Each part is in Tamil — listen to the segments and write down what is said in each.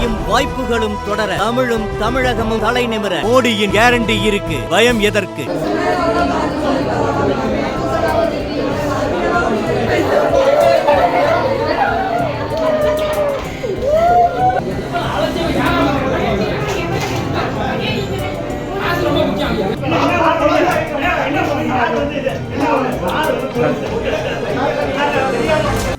வளர்ச்சியும் வாய்ப்புகளும் தொடர தமிழும் தமிழகமும் தலை நிமிர மோடியின் கேரண்டி இருக்கு. பயம் எதற்கு?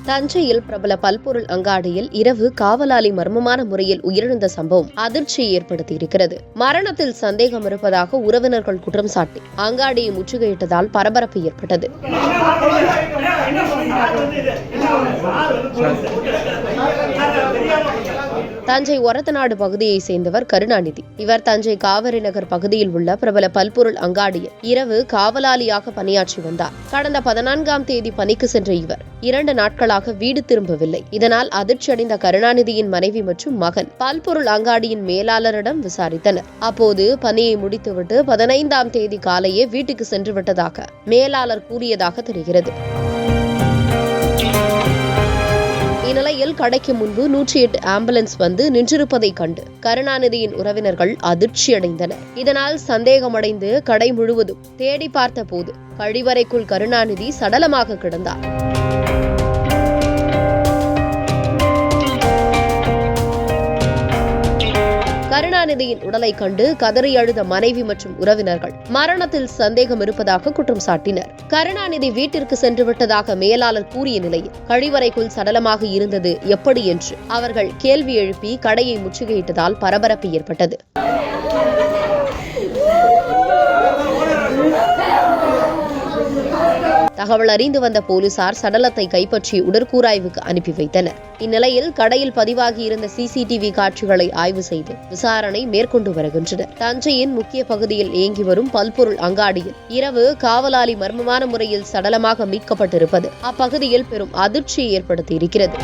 தஞ்சையில் பிரபல பல்பொருள் அங்காடியில் இரவு காவலாளி மர்மமான முறையில் உயிரிழந்த சம்பவம் அதிர்ச்சியை ஏற்படுத்தியிருக்கிறது. மரணத்தில் சந்தேகம் இருப்பதாக உறவினர்கள் குற்றம் சாட்டி அங்காடியை முற்றுகையிட்டதால் பரபரப்பு ஏற்பட்டது. தஞ்சை ஒரத்தநாடு பகுதியை சேர்ந்தவர் கருணாநிதி. இவர் தஞ்சை காவிரி நகர் பகுதியில் உள்ள பிரபல பல்பொருள் அங்காடியில் இரவு காவலாளியாக பணியாற்றி வந்தார். கடந்த 14ஆம் தேதி பணிக்கு சென்ற இவர் 2 நாட்களாக வீடு திரும்பவில்லை. இதனால் அதிர்ச்சியடைந்த கருணாநிதியின் மனைவி மற்றும் மகன் பல்பொருள் அங்காடியின் மேலாளரிடம் விசாரித்தனர். அப்போது பணியை முடித்துவிட்டு 15ஆம் தேதி காலையே வீட்டுக்கு சென்று விட்டதாக மேலாளர் கூறியதாக தெரிகிறது. இந்நிலையில் கடைக்கு முன்பு 108 ஆம்புலன்ஸ் வந்து நின்றிருப்பதை கண்டு கருணாநிதியின் உறவினர்கள் அதிர்ச்சியடைந்தனர். இதனால் சந்தேகமடைந்து கடை முழுவதும் தேடி பார்த்த போது கழிவறைக்குள் கருணாநிதி சடலமாக கிடந்தார். கருணாநிதியின் உடலை கண்டு கதறி அழுத மனைவி மற்றும் உறவினர்கள் மரணத்தில் சந்தேகம் இருப்பதாக குற்றம் சாட்டினர். கருணாநிதி வீட்டிற்கு சென்று விட்டதாக மேலாளர் கூறிய நிலையில் கழிவறைக்குள் சடலமாக இருந்தது எப்படி என்று அவர்கள் கேள்வி எழுப்பி கடையை முற்றுகையிட்டதால் பரபரப்பு ஏற்பட்டது. தகவல் அறிந்து வந்த போலீசார் சடலத்தை கைப்பற்றி உடற்கூராய்வுக்கு அனுப்பி வைத்தனர். இந்நிலையில் கடையில் பதிவாகியிருந்த CCTV காட்சிகளை ஆய்வு செய்து விசாரணை மேற்கொண்டு வருகின்றனர். தஞ்சையின் முக்கிய பகுதியில் இயங்கி வரும் பல்பொருள் அங்காடியில் இரவு காவலாளி மர்மமான முறையில் சடலமாக மீட்கப்பட்டிருப்பது அப்பகுதியில் பெரும் அதிர்ச்சியை ஏற்படுத்தியிருக்கிறது.